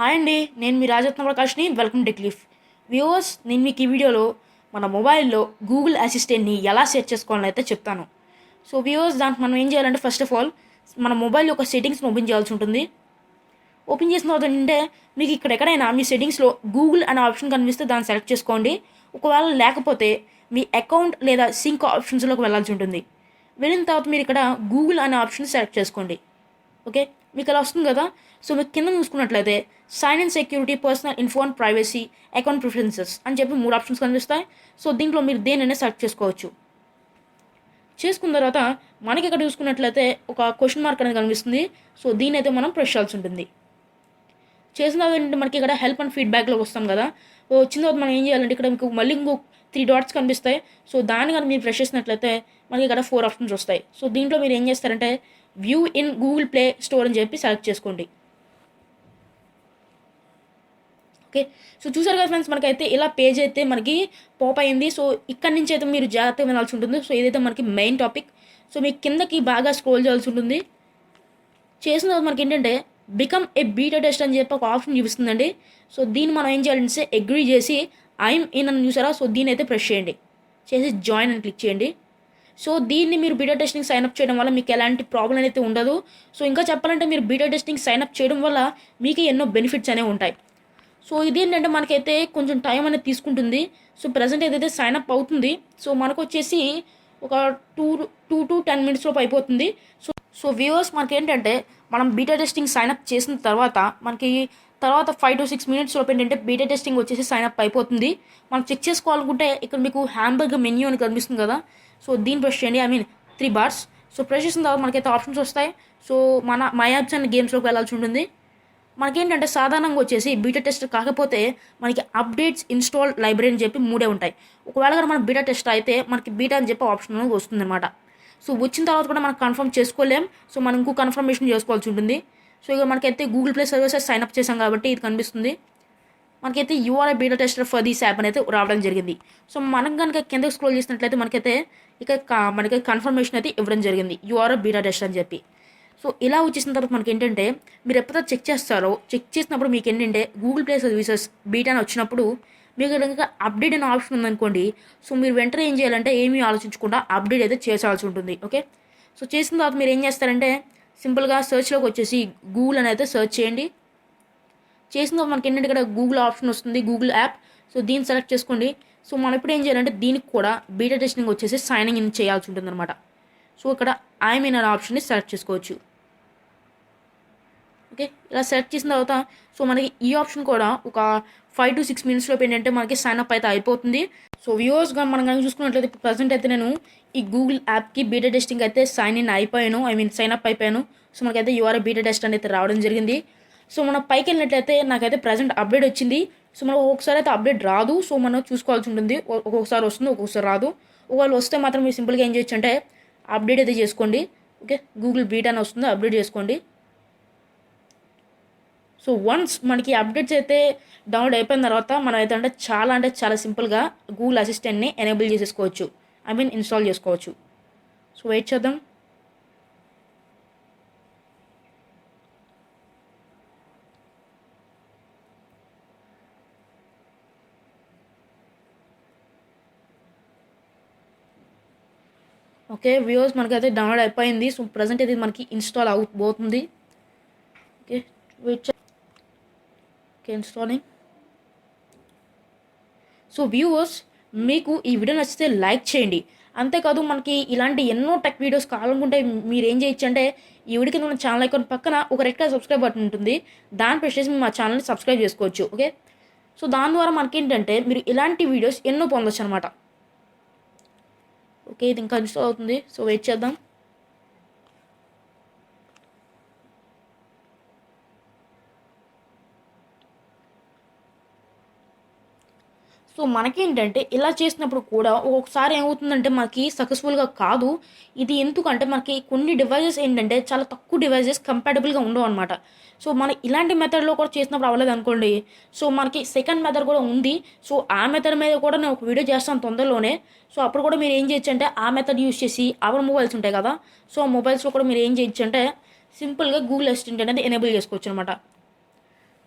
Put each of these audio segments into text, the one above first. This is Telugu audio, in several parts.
హాయ్ అండి, నేను మీ రాజరత్న ప్రకాష్ని. Welcome to cliff viewers. నేను మీకు ఈ వీడియోలో మన మొబైల్లో గూగుల్ అసిస్టెంట్ని ఎలా సెట్ చేసుకోవాలని అయితే చెప్తాను. సో వ్యూవర్స్, దానికి మనం ఏం చేయాలంటే ఫస్ట్ ఆఫ్ ఆల్ మన మొబైల్ యొక్క సెట్టింగ్స్ని ఓపెన్ చేయాల్సి ఉంటుంది. ఓపెన్ చేసిన తర్వాత ఏంటంటే మీకు ఇక్కడ ఎక్కడైనా మీ సెట్టింగ్స్లో గూగుల్ అనే ఆప్షన్ కనిపిస్తే దాన్ని సెలెక్ట్ చేసుకోండి. ఒకవేళ లేకపోతే మీ అకౌంట్ లేదా సింక్ ఆప్షన్స్లోకి వెళ్ళాల్సి ఉంటుంది. వెళ్ళిన తర్వాత మీరు ఇక్కడ గూగుల్ అనే ఆప్షన్ సెలెక్ట్ చేసుకోండి. ఓకే, మీకు అలా వస్తుంది కదా. సో మీకు కింద చూసుకున్నట్లయితే sign in security, personal info and privacy, account preferences అని చెప్పి 3 ఆప్షన్స్ కనిపిస్తాయి. సో దీంట్లో మీరు దేనైనా సెలెక్ట్ చేసుకోవచ్చు. చేసుకున్న తర్వాత మనకి ఇక్కడ చూసుకున్నట్లయితే ఒక క్వశ్చన్ మార్క్ అనేది కనిపిస్తుంది. సో దీని అయితే మనం ప్రెస్ చేయాల్సి ఉంటుంది. చేసిన తర్వాత ఏంటంటే మనకి ఇక్కడ హెల్ప్ అండ్ ఫీడ్బ్యాక్లో వస్తాం కదా. వచ్చిన తర్వాత మనం ఏం చేయాలంటే ఇక్కడ మీకు మళ్ళీ ఇంకో 3 డాట్స్ కనిపిస్తాయి. సో దాన్ని కానీ మీరు ప్రెస్ చేసినట్లయితే మనకి ఇక్కడ 4 ఆప్షన్స్ వస్తాయి. సో దీంట్లో మీరు ఏం చేస్తారంటే view in Google play store అని చెప్పి సెలెక్ట్ చేసుకోండి. ఓకే, సో చూసారు కదా ఫ్రెండ్స్, మనకైతే ఇలా పేజ్ అయితే మనకి పాప్ అయింది. సో ఇక్కడ నుంచి అయితే మీరు జాగ్రత్తగా వినాల్సి ఉంటుంది. సో ఇదైతే మనకి మెయిన్ టాపిక్. సో మీకు కిందకి బాగా స్క్రోల్ చేయాల్సి ఉంటుంది. చేసిన తర్వాత మనకి ఏంటంటే బికమ్ ఏ బీటా టెస్ట్ అని చెప్పి ఒక ఆప్షన్ చూపిస్తుందండి. సో దీన్ని మనం ఏం చేయాలంటే అగ్రీ చేసి ఐఎమ్ ఇన్ అని చూసారా. సో దీన్ని అయితే ప్రెస్ చేయండి, చేసి జాయిన్ అని క్లిక్ చేయండి. సో దీన్ని మీరు బీటా టెస్టింగ్ సైన్అప్ చేయడం వల్ల మీకు ఎలాంటి ప్రాబ్లం అయితే ఉండదు. సో ఇంకా చెప్పాలంటే మీరు బీటా టెస్టింగ్ సైన్అప్ చేయడం వల్ల మీకు ఎన్నో బెనిఫిట్స్ అనేవి ఉంటాయి. సో ఇది ఏంటంటే మనకైతే కొంచెం టైం అనేది తీసుకుంటుంది. సో ప్రజెంట్ ఏదైతే సైన్అప్ అవుతుంది. సో మనకు వచ్చేసి ఒక 2 to 10 minutes లోపు అయిపోతుంది. సో వ్యూవర్స్, మనకి ఏంటంటే మనం బీటా టెస్టింగ్ సైన్అప్ చేసిన తర్వాత మనకి తర్వాత 5 to 6 minutes లోపు ఏంటంటే బీటా టెస్టింగ్ వచ్చేసి సైన్అప్ అయిపోతుంది. మనం చెక్ చేసుకోవాలనుకుంటే ఇక్కడ మీకు హ్యాంబర్గర్ మెన్యూ అని కనిపిస్తుంది కదా. సో దీన్ని ప్రెస్ చేయండి, 3 bars. సో ప్రెస్ చేసిన తర్వాత మనకైతే ఆప్షన్స్ వస్తాయి. సో మన మై యాప్స్ అండ్ గేమ్స్లోకి వెళ్ళాల్సి ఉంటుంది. మనకేంటంటే సాధారణంగా వచ్చేసి బీటా టెస్ట్ కాకపోతే మనకి అప్డేట్స్, ఇన్స్టాల్, లైబ్రరీ అని చెప్పి 3 ఉంటాయి. ఒకవేళ కూడా మన బీటా టెస్ట్ అయితే మనకి బీటా అని చెప్పి ఆప్షన్ అనేది వస్తుంది అనమాట. సో వచ్చిన తర్వాత కూడా మనం కన్ఫర్మ్ చేసుకోలేం. సో మనం ఇంకో కన్ఫర్మేషన్ చేసుకోవాల్సి ఉంటుంది. సో ఇక మనకైతే గూగుల్ ప్లే సర్వీసెస్ సైన్అప్ చేసాం కాబట్టి ఇది కనిపిస్తుంది. మనకైతే you are beta tester for this app అనేది రావడం జరిగింది. సో మనం కనుక కిందకి స్క్రోల్ చేసినట్లయితే మనకైతే మనకి కన్ఫర్మేషన్ అయితే ఇవ్వడం జరిగింది, యూఆర్ బీటా టెస్ట్ అని చెప్పి. సో ఇలా వచ్చేసిన తర్వాత మనకి ఏంటంటే మీరు ఎప్పుడైతే చెక్ చేస్తారో చెక్ చేసినప్పుడు మీకు ఏంటంటే గూగుల్ ప్లే సర్వీసెస్ బీటా అని వచ్చినప్పుడు మీకు కనుక అప్డేట్ అనే ఆప్షన్ ఉందనుకోండి. సో మీరు వెంటనే ఏం చేయాలంటే ఏమీ ఆలోచించకుండా అప్డేట్ అయితే చేసాల్సి ఉంటుంది. ఓకే, సో చేసిన తర్వాత మీరు ఏం చేస్తారంటే సింపుల్గా సెర్చ్లోకి వచ్చేసి గూగుల్ అని అయితే సెర్చ్ చేయండి. చేసిన తర్వాత మనకి ఏంటంటే ఇక్కడ గూగుల్ ఆప్షన్ వస్తుంది, గూగుల్ యాప్. సో దీన్ని సెలెక్ట్ చేసుకోండి. సో మనం ఇప్పుడు ఏం చేయాలంటే దీనికి కూడా బీటా టెస్టింగ్ వచ్చేసి సైనింగ్ ఇన్ చేయాల్సి ఉంటుంది అనమాట. సో ఇక్కడ ఐఎమ్ ఇన్ అనే ఆప్షన్ని సెలెక్ట్ చేసుకోవచ్చు. ఓకే, ఇలా సెలెక్ట్ చేసిన తర్వాత సో మనకి ఈ ఆప్షన్ కూడా ఒక 5 to 6 minutes లోపు ఏంటంటే మనకి సైన్అప్ అయితే అయిపోతుంది. సో వ్యూవర్స్గా మనం కనుక చూసుకున్నట్లయితే ప్రజెంట్ అయితే నేను ఈ గూగుల్ యాప్కి బీటా టెస్టింగ్ అయితే సైన్ అయిపోయాను, సైన్అప్ అయిపోయాను. సో మనకైతే యూఆర్ బీటా టెస్ట్ అనేది రావడం జరిగింది. సో మనం పైకి వెళ్ళినట్లయితే నాకైతే ప్రజెంట్ అప్డేట్ వచ్చింది. సో మనం ఒక్కొక్కసారి అయితే అప్డేట్ రాదు. సో మనం చూసుకోవాల్సి ఉంటుంది, ఒక్కొక్కసారి వస్తుంది, ఒక్కొక్కసారి రాదు. ఒకవేళ వస్తే మాత్రం మీరు సింపుల్గా ఏం చేయొచ్చు అంటే అప్డేట్ అయితే చేసుకోండి. ఓకే, గూగుల్ బీటా అని వస్తుంది, అప్డేట్ చేసుకోండి. సో వన్స్ మనకి అప్డేట్స్ అయితే డౌన్లోడ్ అయిపోయిన తర్వాత మనం అయితే అంటే చాలా సింపుల్గా గూగుల్ అసిస్టెంట్ని ఎనేబుల్ చేసేసుకోవచ్చు, ఇన్స్టాల్ చేసుకోవచ్చు. సో వెయిట్ చేద్దాం. ఓకే వ్యూవర్స్, మనకైతే డౌన్లోడ్ అయిపోయింది. సో ప్రజెంట్ అయితే మనకి ఇన్స్టాల్ అవుతుంది. Okay wait. Okay, installing. So viewers, మీకు ఈ వీడియో నచ్చితే లైక్ చేయండి. అంతేకాదు మనకి ఇలాంటి ఎన్నో టెక్ వీడియోస్ కావాలనుకుంటే మీరు ఏం చేయొచ్చు అంటే ఈ వీడియో కింద ఉన్న ఛానల్ ఐకాన్ పక్కన ఒక రెడ్ కలర్ సబ్స్క్రైబ్ బటన్ ఉంటుంది, దాన్ని ప్రెస్ చేసి మా ఛానల్ని సబ్స్క్రైబ్ చేసుకోవచ్చు. ఓకే, సో దాని ద్వారా మనకేంటంటే మీరు ఇలాంటి వీడియోస్ ఎన్నో పొందొచ్చు అనమాట. ఓకే, ఇది ఇంకా ఇన్స్టాల్ అవుతుంది. సో వెయిట్ చేద్దాం. సో మనకేంటంటే ఇలా చేసినప్పుడు కూడా ఒక్కొక్కసారి ఏమవుతుందంటే మనకి సక్సెస్ఫుల్గా కాదు. ఇది ఎందుకంటే మనకి కొన్ని డివైజెస్ ఏంటంటే చాలా తక్కువ డివైజెస్ కంపాటబుల్గా ఉండవు అనమాట. సో మనం ఇలాంటి మెథడ్లో కూడా చేసినప్పుడు అవ్వలేదు అనుకోండి. సో మనకి సెకండ్ మెథడ్ కూడా ఉంది. సో ఆ మెథడ్ మీద కూడా నేను ఒక వీడియో చేస్తాను తొందరలోనే. సో అప్పుడు కూడా మీరు ఏం చేయొచ్చు అంటే ఆ మెథడ్ యూస్ చేసి అవర్ మొబైల్స్ ఉంటాయి కదా. సో ఆ మొబైల్స్లో కూడా మీరు ఏం చేయొచ్చు అంటే సింపుల్గా గూగుల్ అసిస్టెంట్ అనేది ఎనేబుల్ చేసుకోవచ్చు అనమాట.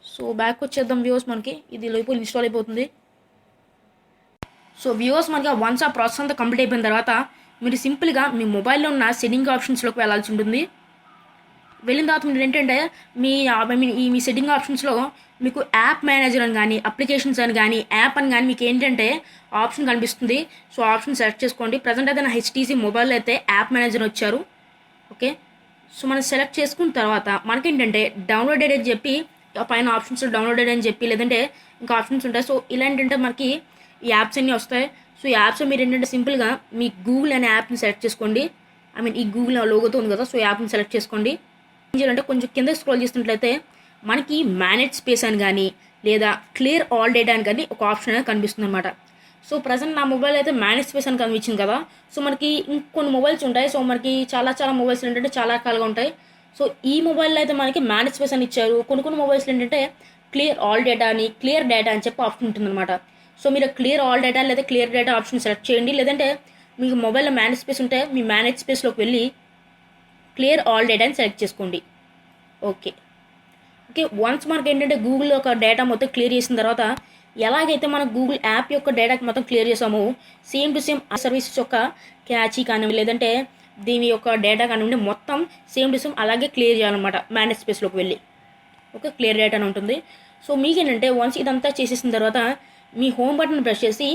సో బ్యాక్ వచ్చేద్దాం వ్యూవర్స్, మనకి ఇది లోపల ఇన్స్టాల్ అయిపోతుంది. సో వ్యూవర్స్, మనకి వన్స్ ఆ ప్రాసెస్ అంతా కంప్లీట్ అయిపోయిన తర్వాత మీరు సింపుల్గా మీ మొబైల్లో ఉన్న సెట్టింగ్ ఆప్షన్స్లోకి వెళ్ళాల్సి ఉంటుంది. వెళ్ళిన తర్వాత మీరు ఏంటంటే మీ సెట్టింగ్ ఆప్షన్స్లో మీకు యాప్ మేనేజర్ అని కానీ అప్లికేషన్స్ అని కానీ యాప్ అని కానీ మీకు ఏంటంటే ఆప్షన్ కనిపిస్తుంది. సో ఆప్షన్ సెలెక్ట్ చేసుకోండి. ప్రజెంట్ అయితే నా హెచ్టీసీ మొబైల్లో అయితే యాప్ మేనేజర్ వచ్చారు. ఓకే, సో మనం సెలెక్ట్ చేసుకున్న తర్వాత మనకేంటంటే డౌన్లోడెడ్ అని చెప్పి పైన ఆప్షన్స్ డౌన్లోడెడ్ అని చెప్పి లేదంటే ఇంకా ఆప్షన్స్ ఉంటాయి. సో ఇలా ఏంటంటే మనకి ఈ యాప్స్ అన్నీ వస్తాయి. సో ఈ యాప్స్ మీరు ఏంటంటే సింపుల్గా మీ గూగుల్ అనే యాప్ని సెలెక్ట్ చేసుకోండి. ఈ గూగుల్ లోగోతో ఉంది కదా, సో యాప్ని సెలెక్ట్ చేసుకోండి. ఏం చేయాలంటే కొంచెం కింద స్క్రోల్ చేసినట్లయితే మనకి మేనేజ్ స్పేస్ అని కానీ లేదా క్లియర్ ఆల్ డేటా అని కానీ ఒక ఆప్షన్ అనేది కనిపిస్తుంది అనమాట. సో ప్రజెంట్ నా మొబైల్ అయితే మేనేజ్ స్పేస్ అని కనిపించింది కదా. సో మనకి ఇంకొన్ని మొబైల్స్ ఉంటాయి. సో మనకి చాలా మొబైల్స్ ఏంటంటే చాలా రకాలుగా ఉంటాయి. సో ఈ మొబైల్లో అయితే మనకి మేనేజ్ స్పేస్ అని ఇచ్చారు. కొన్ని మొబైల్స్ ఏంటంటే క్లియర్ ఆల్ డేటా అని క్లియర్ డేటా అని చెప్పి ఆప్షన్ ఉంటుందన్నమాట. సో మీరు క్లియర్ ఆల్ డేటా లేదా క్లియర్ డేటా ఆప్షన్ సెలెక్ట్ చేయండి. లేదంటే మీకు మొబైల్లో మేనేజ్ స్పేస్ ఉంటే మీ మేనేజ్ స్పేస్లోకి వెళ్ళి క్లియర్ ఆల్ డేటా అని సెలెక్ట్ చేసుకోండి. ఓకే, వన్స్ మనకి ఏంటంటే గూగుల్ యొక్క డేటా మొత్తం క్లియర్ చేసిన తర్వాత ఎలాగైతే మనం గూగుల్ యాప్ యొక్క డేటాకి మొత్తం క్లియర్ చేసామో సేమ్ టు సేమ్ ఆ సర్వీసెస్ యొక్క క్యాచీ కానివ్వండి లేదంటే దీని యొక్క డేటా కానివ్వండి మొత్తం సేమ్ టు సేమ్ అలాగే క్లియర్ చేయాలన్నమాట మేనేజ్ స్పేస్లోకి వెళ్ళి. ఓకే, క్లియర్ డేటా అని ఉంటుంది. సో మీకేంటంటే వన్స్ ఇదంతా చేసేసిన తర్వాత మీ హోమ్ బటన్ ప్రెస్ చేసి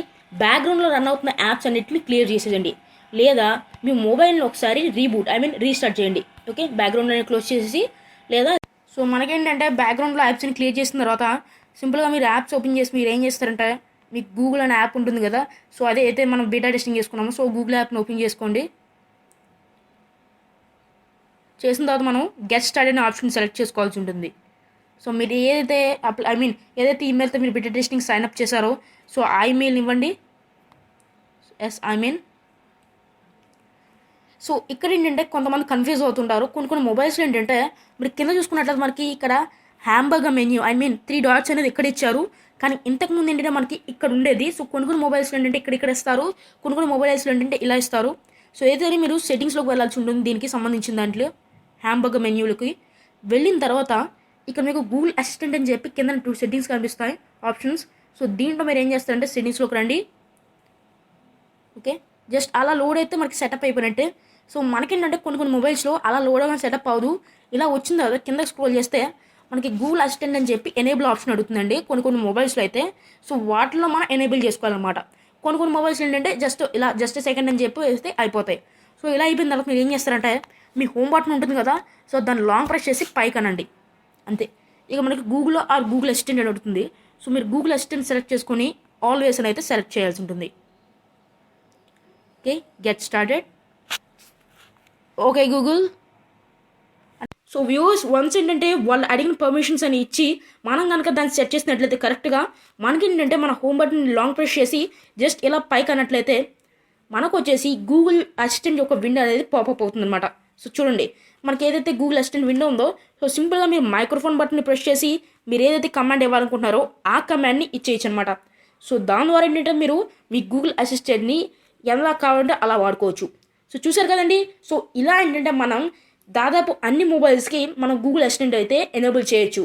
బ్యాక్గ్రౌండ్లో రన్ అవుతున్న యాప్స్ అన్నిటిని క్లియర్ చేసేయండి. లేదా మీ మొబైల్ని ఒకసారి రీస్టార్ట్ చేయండి. ఓకే, బ్యాక్గ్రౌండ్లో క్లోజ్ చేసేసి లేదా సో మనకేంటంటే బ్యాక్గ్రౌండ్లో యాప్స్ని క్లియర్ చేసిన తర్వాత సింపుల్గా మీరు యాప్స్ ఓపెన్ చేసి మీరు ఏం చేస్తారంటే మీకు గూగుల్ అనే యాప్ ఉంటుంది కదా. సో అదే అయితే మనం బీటా టెస్టింగ్ చేసుకున్నాము. సో గూగుల్ యాప్ని ఓపెన్ చేసుకోండి. చేసిన తర్వాత మనం గెట్ స్టార్ట్ అనే ఆప్షన్ సెలెక్ట్ చేసుకోవాల్సి ఉంటుంది. సో మీరు ఏదైతే ఏదైతే ఈమెయిల్తో మీరు బీటా టెస్టింగ్ సైన్అప్ చేశారో సో ఆ ఈమెయిల్ని ఇవ్వండి. సో ఇక్కడ ఏంటంటే కొంతమంది కన్ఫ్యూజ్ అవుతుంటారు. కొన్ని మొబైల్స్లో ఏంటంటే మీరు కింద చూసుకున్నట్లయితే మనకి ఇక్కడ హ్యాంబర్గర్ మెన్యూ 3 డాట్స్ అనేది ఇక్కడ ఇచ్చారు. కానీ ఇంతకుముందు ఏంటంటే మనకి ఇక్కడ ఉండేది. సో కొన్ని మొబైల్స్లో ఏంటంటే ఇక్కడ ఇస్తారు. కొన్ని మొబైల్స్లో ఏంటంటే ఇలా ఇస్తారు. సో ఏదైతే మీరు సెట్టింగ్స్లోకి వెళ్ళాల్సి ఉంటుంది. దీనికి సంబంధించిన దాంట్లో హ్యాంబర్గర్ మెన్యూలకి వెళ్ళిన తర్వాత ఇక్కడ మీకు గూగుల్ అసిస్టెంట్ అని చెప్పి కింద 2 సెట్టింగ్స్ కనిపిస్తాయి ఆప్షన్స్. సో దీంట్లో మీరు ఏం చేస్తారంటే సెట్టింగ్స్లోకి రండి. ఓకే, జస్ట్ అలా లోడ్ అయితే మనకి సెటప్ అయిపోయినట్టే. సో మనకేంటంటే కొన్ని మొబైల్స్లో అలా లోడ్ అవ్వడం సెటప్ అవ్వదు. ఇలా వచ్చిన తర్వాత కింద స్క్రోల్ చేస్తే మనకి గూగుల్ అసిస్టెంట్ అని చెప్పి ఎనేబుల్ ఆప్షన్ అడుగుతుందండి కొన్ని మొబైల్స్లో అయితే. సో వాటిలో మనం ఎనేబుల్ చేసుకోవాలన్నమాట. కొన్ని మొబైల్స్ ఏంటంటే జస్ట్ సెకండ్ అని చెప్పి వేస్తే అయిపోతాయి. సో ఇలా అయిపోయిన తర్వాత మీరు ఏం చేస్తారంటే మీ హోమ్ బటన్ ఉంటుంది కదా. సో దాన్ని లాంగ్ ప్రెస్ చేసి పైకి అనండి. అంతే, ఇక మనకి గూగుల్ అసిస్టెంట్ అని అడుగుతుంది. సో మీరు గూగుల్ అసిస్టెంట్ సెలెక్ట్ చేసుకొని ఆల్వేస్ అని అయితే సెలెక్ట్ చేయాల్సి ఉంటుంది. Okay, get started. Okay Google. So viewers, once ఏంటంటే వాళ్ళు అడిగిన పర్మిషన్స్ అని ఇచ్చి మనం కనుక దాన్ని సెట్ చేసినట్లయితే కరెక్ట్గా మనకి ఏంటంటే మన హోమ్ బటన్ లాంగ్ ప్రెస్ చేసి జస్ట్ ఇలా పైకి అన్నట్లయితే మనకు వచ్చేసి గూగుల్ అసిస్టెంట్ యొక్క విండో అనేది పాపప్ అవుతుందన్నమాట. సో చూడండి, మనకి ఏదైతే గూగుల్ అసిస్టెంట్ విండో ఉందో సో సింపుల్గా మీరు మైక్రోఫోన్ బటన్ని ప్రెస్ చేసి మీరు ఏదైతే కమాండ్ ఇవ్వాలనుకుంటున్నారో ఆ కమాండ్ని ఇచ్చేయచ్చు అనమాట. సో దాని ద్వారా ఏంటంటే మీరు మీ గూగుల్ అసిస్టెంట్ని ఎలా కావాలంటే అలా వాడుకోవచ్చు. సో చూసారు కదండి. సో ఇలా ఏంటంటే మనం దాదాపు అన్ని మొబైల్స్కి మనం గూగుల్ అసిస్టెంట్ అయితే ఎనేబుల్ చేయొచ్చు.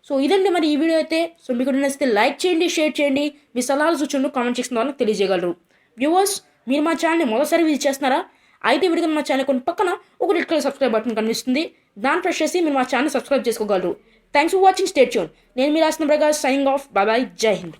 సో ఇదండి మరి ఈ వీడియో అయితే. సో మీకు నచ్చితే లైక్ చేయండి, షేర్ చేయండి, మీ సలహాలు సూచనలు కామెంట్ సెక్షన్ ద్వారా తెలియజేయగలరు. వ్యూవర్స్, మీరు మా ఛానల్ని మొదటిసారి విజిట్ చేస్తున్నారా? అయితే వీడియో మా ఛానల్ కొన్ని పక్కన ఒక రెడ్ కలర్ సబ్స్క్రైబ్ బటన్ కనిపిస్తుంది. దాన్ని ప్రెస్ చేసి మీరు మా ఛానల్ సబ్స్క్రైబ్ చేసుకోగలరు. Thanks for watching. Stay tune. నేను మీ రాసిన ప్రకాష్ సైనింగ్ ఆఫ్. బాయ్, జై హింద్.